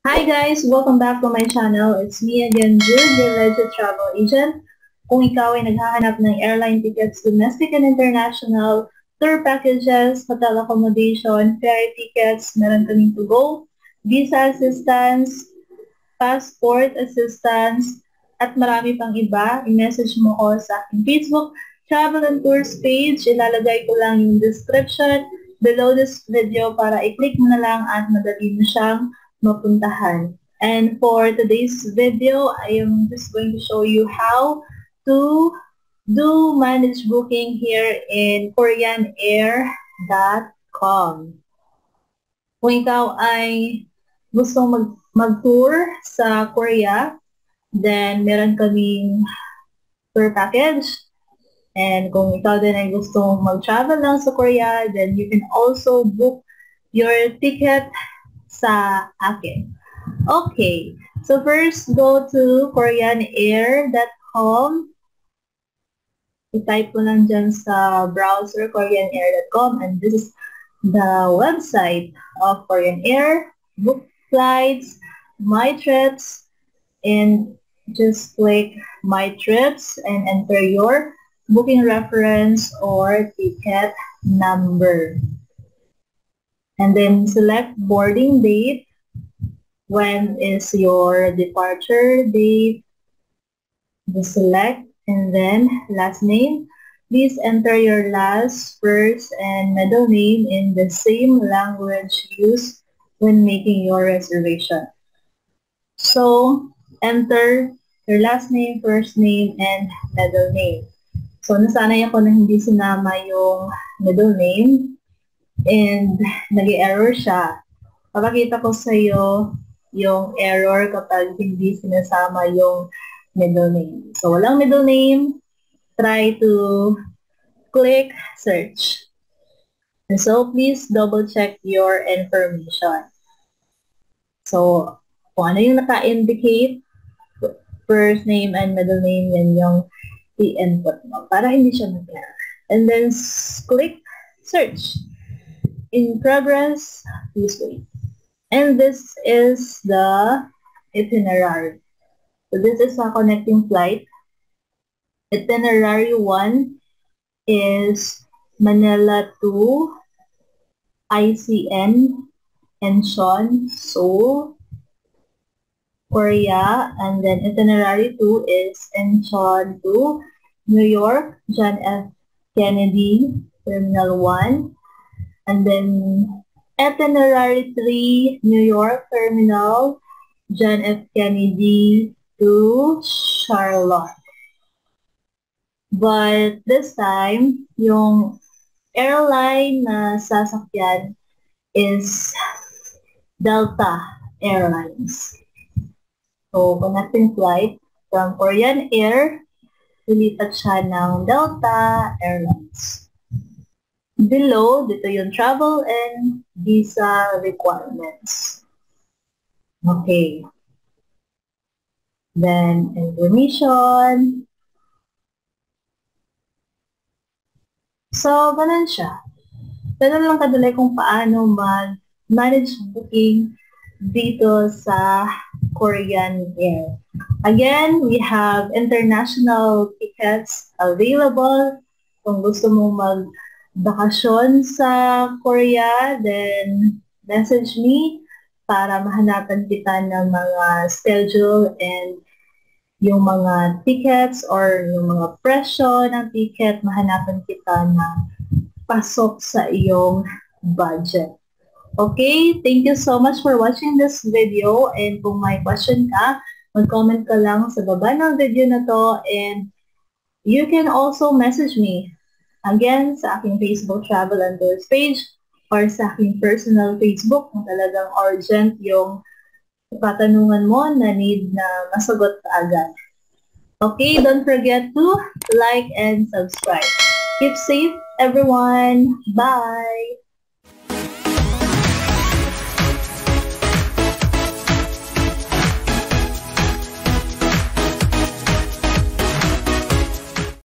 Hi guys! Welcome back to my channel. It's me again, Jude, your Legit Travel Agent. Kung ikaw ay naghahanap ng airline tickets, domestic and international, tour packages, hotel accommodation, ferry tickets, meron kaming to go, visa assistance, passport assistance, at marami pang iba, i-message mo ko sa aking Facebook Travel and Tours page. Ilalagay ko lang yung description below this video para i-click mo na lang at madali mo siyang mapuntahan. And for today's video, I am just going to show you how to do manage booking here in koreanair.com. Kung ikaw ay gustong mag-tour sa Korea, then meron kaming tour package. And kung ikaw din ay gustong mag-travel lang sa Korea, then you can also book your ticket sa akin. Okay, so first go to koreanair.com. I-type mo lang dyan sa browser koreanair.com, and this is the website of Korean Air. Book flights, my trips, and just click my trips and enter your booking reference or ticket number. And then select boarding date. When is your departure date? Just select, and then last name. Please enter your last, first, and middle name in the same language used when making your reservation. So, enter your last name, first name, and middle name. So, nasanay ako na hindi sinama yung middle name. And nag-error siya. Papakita ko sa iyo yung error kapag hindi sinasama yung middle name. So, walang middle name, try to click search. And so, please double check your information. So, kung ano yung naka-indicate, first name and middle name, yan yung i-input mo para hindi siya mag-error. And then, click search. In progress, please wait. And this is the itinerary. So this is a connecting flight. Itinerary 1 is Manila to ICN, Incheon, Seoul, Korea. And then itinerary 2 is Incheon to New York, John F. Kennedy, Terminal 1. And then itinerary 3, New York Terminal, John F. Kennedy to Charlotte. But this time, yung airline na sasakyan is Delta Airlines. So, connecting flight from Korean Air, lilipat siya ng Delta Airlines. Below, dito yung travel and visa requirements. Okay. Then, information. So, ganun siya. Ganun lang kadali kung paano mag-manage booking dito sa Korean Air. Again, we have international tickets available. Kung gusto mong bakasyon sa Korea, then message me para mahanapan kita ng mga schedule and yung mga tickets or yung mga presyo ng ticket, mahanapan kita na pasok sa iyong budget. Okay, thank you so much for watching this video, and kung may question ka, mag-comment ka lang sa baba ng video na to, and you can also message me again sa aking Facebook Travel and Tours page or sa aking personal Facebook kung talagang urgent yung katanungan mo na need na masagot agad. Okay, don't forget to like and subscribe. Keep safe, everyone. Bye!